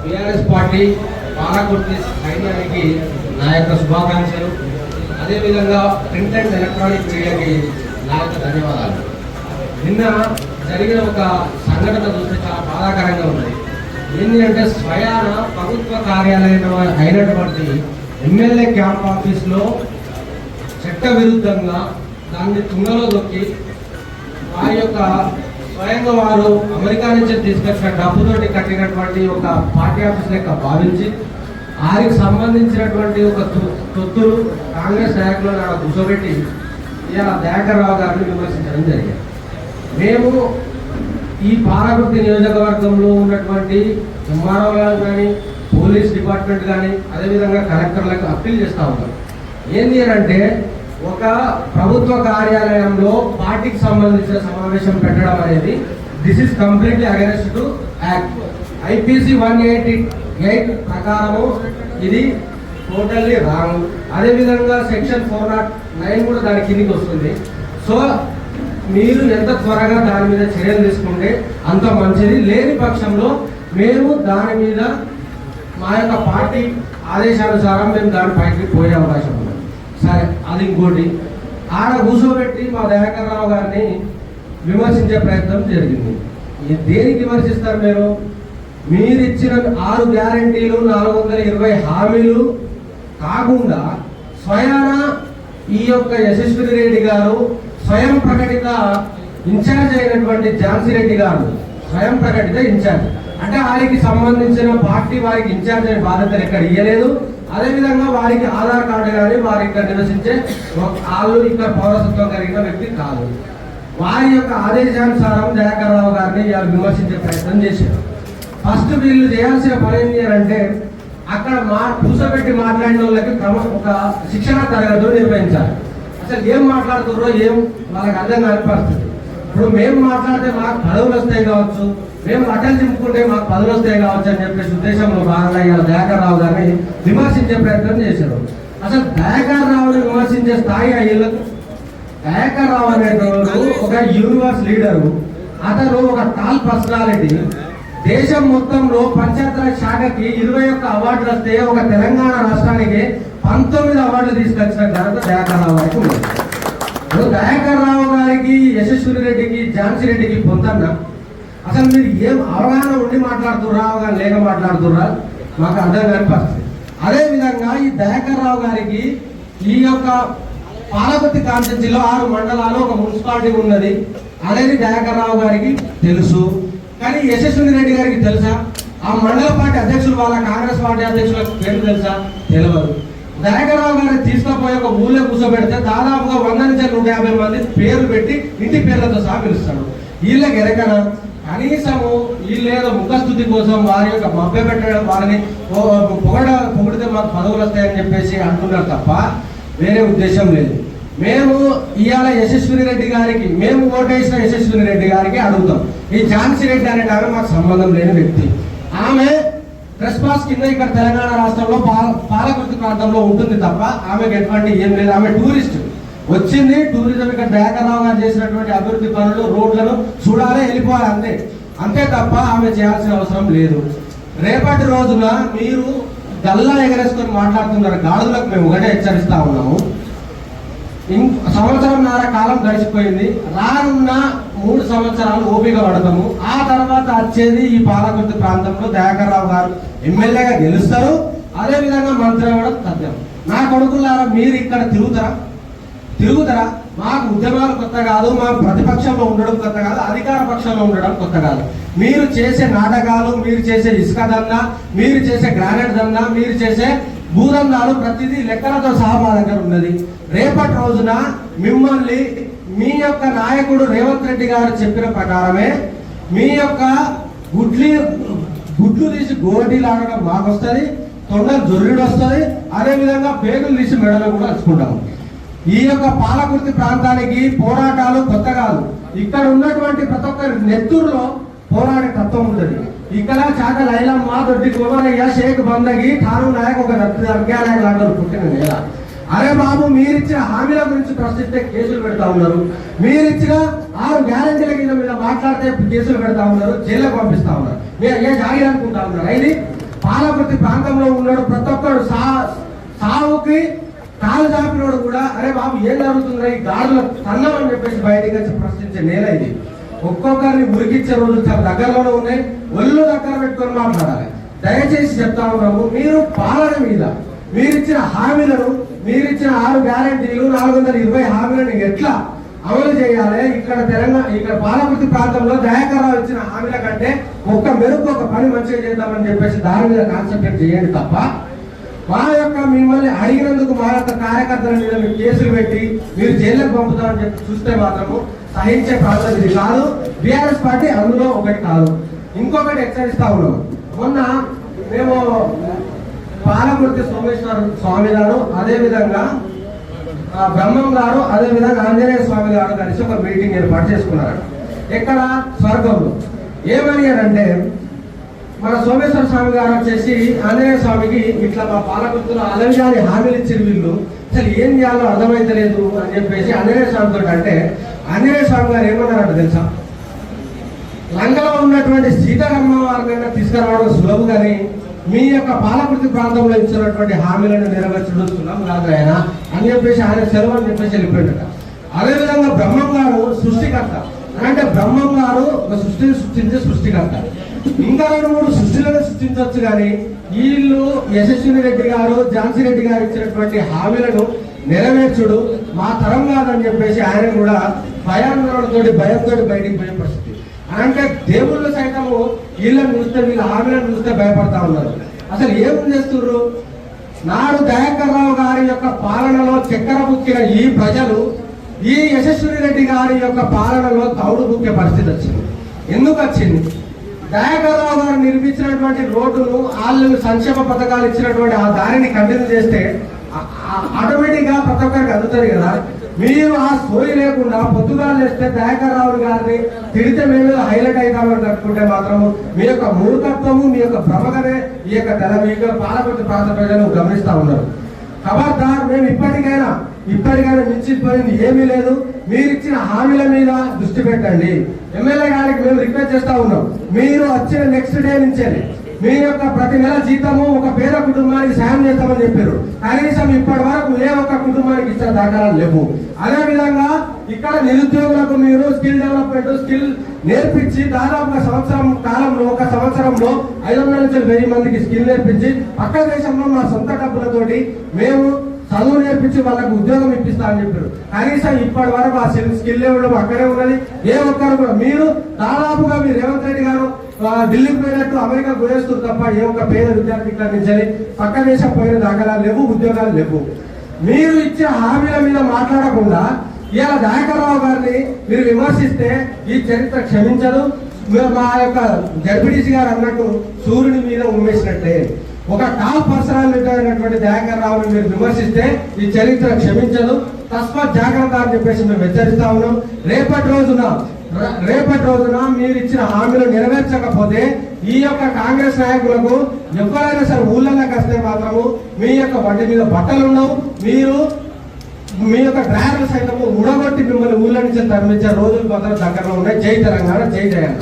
TRS party Palakurthi సైన్యానికి నా యొక్క శుభాకాంక్షలు. అదేవిధంగా ప్రింట్ అండ్ ఎలక్ట్రానిక్ మీడియాకి నా యొక్క ధన్యవాదాలు. నిన్న జరిగిన ఒక సంఘటన చూస్తే చాలా బాధాకరంగా ఉన్నది. ఏంటి అంటే స్వయాన ప్రభుత్వ కార్యాలయం అయినటువంటి ఎమ్మెల్యే క్యాంప్ ఆఫీస్లో చట్ట విరుద్ధంగా దాన్ని తుంగలో దొక్కి వారి యొక్క స్వయంగా వారు అమెరికా నుంచి తీసుకొచ్చిన డబ్బుతోటి కట్టినటువంటి ఒక పార్టీ ఆఫీస్ లెక్క భావించి వారికి సంబంధించినటువంటి ఒక తొత్తులు కాంగ్రెస్ నాయకులను అక్కడ కూర్చోబెట్టి ఇలా దయాకర్ రావు గారిని విమర్శించడం జరిగింది. మేము ఈ పాలకుర్తి నియోజకవర్గంలో ఉన్నటువంటి ఎంఆర్ఓ గారు కానీ పోలీస్ డిపార్ట్మెంట్ కానీ అదేవిధంగా కలెక్టర్లకు అప్పీల్ చేస్తూ ఉంటాం. ఏంటి అంటే ఒక ప్రభుత్వ కార్యాలయంలో పార్టీకి సంబంధించిన సమావేశం పెట్టడం అనేది this is completely against to act. IPC 188 ప్రకారము ఇది టోటల్లీ రాంగ్. అదేవిధంగా సెక్షన్ 409 కూడా దాని కిందికి వస్తుంది. సో మీరు ఎంత త్వరగా దాని మీద చర్యలు తీసుకుంటే అంత మంచిది. లేని పక్షంలో మేము దాని మీద మా యొక్క పార్టీ ఆదేశానుసారం మేము దాని పైకి పోయే అవకాశం ఉంది. సరే, అది ఇంకోటి ఆడ కూర్చోబెట్టి మా దయాకర్ రావు గారిని విమర్శించే ప్రయత్నం జరిగింది. దేనికి విమర్శిస్తారు? మీరు ఇచ్చిన 6 గ్యారంటీలు 420 హామీలు కాకుండా స్వయాన ఈ యొక్క యశస్వి రెడ్డి గారు స్వయం ప్రకటిత ఇన్ఛార్జ్ అయినటువంటి ఝాన్సీ రెడ్డి గారు స్వయం ప్రకటిత ఇన్ఛార్జ్ అంటే వారికి సంబంధించిన పార్టీ వారికి ఇన్ఛార్జ్ అయిన బాధ్యతలు ఎక్కడ ఇవ్వలేదు. అదేవిధంగా వారికి ఆధార్ కార్డు కానీ వారి ఇక్కడ నివసించే వాళ్ళు ఇక్కడ పౌరసత్వం కలిగిన వ్యక్తి కాదు. వారి యొక్క ఆదేశానుసారం దయాకర్ రావు గారిని విమర్శించే ప్రయత్నం చేశారు. ఫస్ట్ వీళ్ళు చేయాల్సిన పని ఏంటి అంటే అక్కడ కూర్చోబెట్టి మాట్లాడిన వాళ్ళకి ఒక శిక్షణ తరగతులు నిర్వహించాలి. అసలు ఏం మాట్లాడుతున్నారో ఏం వాళ్ళకి అర్థం కాని పరిస్థితి. ఇప్పుడు మేము మాట్లాడితే మాకు పదవులు వస్తాయి కావచ్చు, మేము అటల్ చింపుకుంటే మాకు పదవులు వస్తాయి కావచ్చు అని చెప్పేసి ఉద్దేశంలో భాగంగా ఇవాళ దయాకర్ రావు గారిని విమర్శించే ప్రయత్నం చేశారు. అసలు దయాకర్ రావుని విమర్శించే స్థాయి అయ్యేళ్ళకు దయాకర్ రావు అనేటోడు ఒక యూనివర్స్ లీడరు. అతను ఒక టాల్ పర్సనాలిటీ. దేశం మొత్తంలో పంచాయతీరాజ్ శాఖకి 21 అవార్డులు వస్తే ఒక తెలంగాణ రాష్ట్రానికి 19 అవార్డులు తీసుకొచ్చిన ఘనత దయాకర్ రావు గారికి ఉంది. దయాకర్ రావు గారికి యశస్వి రెడ్డికి ఝాన్సీ రెడ్డికి పొందన్నా అసలు మీరు ఏం అవగాహన ఉండి మాట్లాడుతుర్రా అవగాహన లేక మాట్లాడుతుర్రా మాకు అర్థం కాని పరిస్థితి. అదేవిధంగా ఈ దయాకర్ రావు గారికి ఈ యొక్క పాలకుర్తి కాన్స్టిట్యూన్సీలో 6 మండలాలు ఒక మున్సిపాలిటీ ఉన్నది అనేది దయాకర్ రావు గారికి తెలుసు. కానీ యశస్వి రెడ్డి గారికి తెలుసా? ఆ మండల పార్టీ అధ్యక్షులు వాళ్ళ కాంగ్రెస్ పార్టీ అధ్యక్షులకు పేరు తెలుసా? తెలియదు. దయాకర్ రావు గారిని తీసుకుపోయి ఒక ఊళ్ళో కూర్చోబెడితే దాదాపుగా 100 నుంచి 150 మంది పేర్లు పెట్టి ఇంటి పేర్లతో సహా పిలుస్తాడు. వీళ్ళకి ఎరకన కనీసము వీళ్ళేదో ముఖస్థుతి కోసం వారి యొక్క మభ్య పెట్టడం వారిని పొగిడితే మాకు పదవులు వస్తాయని చెప్పేసి అంటున్నారు తప్ప వేరే ఉద్దేశం లేదు. మేము ఇవాళ యశస్వి రెడ్డి గారికి మేము ఓటేసిన యశస్వి రెడ్డి గారికి అడుగుతాం. ఈ ఝాన్సీ రెడ్డి అనే ఆమె మాకు సంబంధం లేని వ్యక్తి. ఆమె ప్రెస్ పాస్ కింద ఇక్కడ తెలంగాణ రాష్ట్రంలో పాలకుర్తి ప్రాంతంలో ఉంటుంది తప్ప ఆమెకు ఎటువంటి ఏం లేదు. ఆమె టూరిస్ట్ వచ్చింది. టూరిజం ఇక్కడ దయాకర్ రావు గారు చేసినటువంటి అభివృద్ధి పనులు రోడ్లను చూడాలి వెళ్ళిపోవాలి అంతే తప్ప ఆమె చేయాల్సిన అవసరం లేదు. రేపటి రోజున మీరు గల్లా ఎగరేసుకొని మాట్లాడుతున్నారు గాడులకు మేము ఒకటే హెచ్చరిస్తా ఉన్నాము. సంవత్సరంన్నర కాలం గడిచిపోయింది. రానున్న 3 సంవత్సరాలు ఓపిక పడతాము. ఆ తర్వాత వచ్చేది ఈ పాలకుర్తి ప్రాంతంలో దయాకర్ రావు గారు ఎమ్మెల్యేగా గెలుస్తారు. అదేవిధంగా మంత్రి అవ్వడం తథ్యం. నా కొడుకులారా మీరు ఇక్కడ తిరుగుతారా? మాకు ఉద్యమాలు కొత్త కాదు, మాకు ప్రతిపక్షంలో ఉండడం కొత్త కాదు, అధికార పక్షంలో ఉండడం కొత్త కాదు. మీరు చేసే నాటకాలు, మీరు చేసే ఇసుక దందా, మీరు చేసే గ్రానైట్ దందా, మీరు చేసే భూదందాలు ప్రతిదీ లెక్కలతో సహా మా దగ్గర ఉన్నది. రేపటి రోజున మిమ్మల్ని మీ యొక్క నాయకుడు రేవంత్ రెడ్డి గారు చెప్పిన ప్రకారమే మీ యొక్క గుడ్లు తీసి గోటీలు ఆడడం మాకు వస్తుంది, తొండలు జొర్రుడు వస్తుంది. అదేవిధంగా పేగులు తీసి మెడలు కూడా వచ్చుకుంటాము. ఈ యొక్క పాలకుర్తి ప్రాంతానికి పోరాటాలు కొత్త కాదు. ఇక్కడ ఉన్నటువంటి ప్రతి ఒక్కరి నెత్తూరులో పోరాడే తత్వం ఉంటుంది. ఇక్కడ చాక లైలమ్మ, దొడ్డి కుమరయ్య, షేక్ బందగి, ఠాను నాయక్ ఒక నాయకులు అందరూ పుట్టిన నేల. అరే బాబు, మీరిచ్చిన హామీల గురించి ప్రశ్నిస్తే కేసులు పెడతా ఉన్నారు. మీరిచ్చిన 6 గ్యారెంటీల మీద మాట్లాడితే కేసులు పెడతా ఉన్నారు, జైల్లో పంపిస్తా ఉన్నారు. ఏ జాగిరి అనుకుంటా ఉన్నారు. ఇది పాలకుర్తి ప్రాంతంలో ఉన్నాడు ప్రతి ఒక్కడు సావుకి కాలు చాపినోడు కూడా అరే బాబు ఏం జరుగుతుందా ఈ గాడుల తన్నం అని చెప్పేసి బయటకు వచ్చి ప్రశ్నించే నేల ఇది. ఒక్కొక్కరిని ఉరికిచ్చే రోజులు చాలా దగ్గరలోనే ఉన్నాయి. ఒళ్ళు దగ్గర పెట్టుకొని మాట్లాడాలి. దయచేసి చెప్తా ఉన్నాము, మీరు పాలన మీద మీరిచ్చిన హామీలను, మీరిచ్చిన 6 గ్యారెంటీలు 420 హామీలను ఎట్లా అమలు చేయాలి? ఇక్కడ పాలకుర్తి ప్రాంతంలో దయాకర్రావు ఇచ్చిన హామీల కంటే ఒక్క మెరుపు ఒక పని మంచిగా చేద్దామని చెప్పేసి దాని మీద కాన్సన్ట్రేట్ చేయండి తప్ప మా యొక్క మిమ్మల్ని అడిగినందుకు మా యొక్క కార్యకర్తల మీద మీరు కేసులు పెట్టి మీరు జైలుకు పంపుతామని చెప్పి చూస్తే మాత్రము సహించే ప్రాంతం ఇది కాదు. బీఆర్ఎస్ పార్టీ అందులో ఒకటి కాదు. ఇంకొకటి హెచ్చరిస్తా ఉన్నాం. మొన్న మేము పాలకుర్తి సోమేశ్వర స్వామి గారు, అదేవిధంగా బ్రహ్మం గారు, అదేవిధంగా ఆంజనేయ స్వామి గారు కలిసి ఒక మీటింగ్ ఏర్పాటు చేసుకున్నారు. ఎక్కడ? స్వర్గంలో. ఏమని అంటే మన సోమేశ్వర స్వామి గారు వచ్చేసి ఆంజనేయ స్వామికి ఇట్లా మా పాలకుర్తిలో అలవిగాని హామీలు ఇచ్చిన వీళ్ళు అసలు ఏం చేయాలో అర్థమైతలేదు అని చెప్పేసి ఆంజనేయ స్వామితో అంటే ఆంజనేయ స్వామి గారు ఏమన్నారంట తెలుసా? లంకలో ఉన్నటువంటి సీతారామ వారినైనా తీసుకురావడం సులభం కానీ మీ యొక్క పాలకుర్తి ప్రాంతంలో ఇచ్చినటువంటి హామీలను నెరవేర్చడం సులభం కాదు ఆయన అని చెప్పేసి ఆయన సెలవు అని చెప్పేసి వెళ్ళిపోయిందట. అదేవిధంగా బ్రహ్మం గారు సృష్టికర్త అంటే బ్రహ్మం గారు ఒక సృష్టిని సృష్టించే సృష్టికర్త. ఇంకా 2-3 సృష్టిలను సృష్టించవచ్చు కానీ వీళ్ళు యశస్విని రెడ్డి గారు, ఝాన్సీ రెడ్డి గారు ఇచ్చినటువంటి హామీలను నెరవేర్చుడు మా తరం కాదని చెప్పేసి ఆయన కూడా భయాందోళనతో బయటికి పోయే పరిస్థితి. అంటే దేవుళ్ళు సైతము వీళ్ళని చూస్తే, వీళ్ళ హామీలను చూస్తే భయపడతా ఉన్నారు. అసలు ఏం చేస్తున్నారు? నాడు దయాకర్రావు గారి యొక్క పాలనలో చక్కెర బుక్కిన ఈ ప్రజలు ఈ యశస్విని రెడ్డి గారి యొక్క పాలనలో తౌడు బుక్కే పరిస్థితి వచ్చింది. ఎందుకు వచ్చింది? దయాకర్రావు గారు నిర్మించినటువంటి రోడ్డును, వాళ్ళు సంక్షేమ పథకాలు ఇచ్చినటువంటి ఆ దారిని కంటిన్యూ చేస్తే ఆటోమేటిక్ గా ప్రతి ఒక్కరికి అందుతుంది కదా. మీరు ఆ సోయి లేకుండా పొద్దుగాలు వేస్తే దయాకర్రావు గారిని తిడితే మేము హైలైట్ అవుతామని అనుకుంటే మాత్రము మీ యొక్క మూర్ఖత్వము, మీ యొక్క భ్రమగానే ఈ యొక్క మీ యొక్క పాలకుర్తి ప్రాంత ప్రజలు గమనిస్తా ఉన్నారు. ఖబర్దార్, మేము ఇప్పటికైనా మించిపోయింది ఏమీ లేదు. మీరు ఇచ్చిన హామీల మీద దృష్టి పెట్టండి. ఎమ్మెల్యే గారికి మేము రిక్వెస్ట్ చేస్తా ఉన్నాం, మీరు వచ్చిన నెక్స్ట్ డే నుంచే మీ యొక్క ప్రతి నెల జీతము ఒక పేద కుటుంబానికి సాయం చేస్తామని చెప్పారు. కనీసం ఇప్పటి వరకు ఏ ఒక్క కుటుంబానికి ఇచ్చిన దాఖలాలు లేవు. అదేవిధంగా ఇక్కడ నిరుద్యోగులకు మీరు స్కిల్ డెవలప్మెంట్, స్కిల్ నేర్పించి దాదాపు ఒక సంవత్సరంలో 500 నుంచి 1000 మందికి స్కిల్ నేర్పించి పక్క దేశంలో మా సొంత డబ్బులతోటి మేము చదువు నేర్పించి వాళ్ళకు ఉద్యోగం ఇప్పిస్తా అని చెప్పారు. కనీసం ఇప్పటి వరకు ఆ స్కిల్ ఇవ్వడం అక్కడే ఉన్నది. ఏ ఒక్కరు కూడా మీరు దాదాపుగా మీరు రేవంత్ రెడ్డి గారు ఢిల్లీకి పోయినట్టు అమెరికా పోయేస్తారు తప్ప ఏ ఒక్క పేద విద్యార్థి ఇక్కడ నుంచి పక్క దేశం పోయిన దాఖలాలు లేవు, ఉద్యోగాలు లేవు. మీరు ఇచ్చే హామీల మీద మాట్లాడకుండా ఇలా దయాకర్రావు గారిని మీరు విమర్శిస్తే ఈ చరిత్ర క్షమించదు. మా యొక్క జడ్పీటీసీ గారు అన్నట్టు సూర్యుని మీద ఉమ్మేసినట్టే. ఒక టాప్ పర్సనాలిటీ అయినటువంటి దయాకర్రావుని మీరు విమర్శిస్తే ఈ చరిత్ర క్షమించదు. తస్మాత్ జాగ్రత్త అని చెప్పేసి మేము హెచ్చరిస్తా ఉన్నాం. రేపటి రోజున మీరు ఇచ్చిన హామీలు నెరవేర్చకపోతే ఈ యొక్క కాంగ్రెస్ నాయకులకు ఎవరైనా సరే ఊళ్ళలోకి వస్తే మాత్రము మీ యొక్క వంటి మీద బట్టలు ఉండవు. మీరు మీ యొక్క డ్రైవర్లు సైతము ఉడగొట్టి మిమ్మల్ని ఊళ్ళ నుంచి తరలించే రోజులు కొందరు దగ్గరలో ఉన్నాయి. జై తెలంగాణ, జై జయన్న.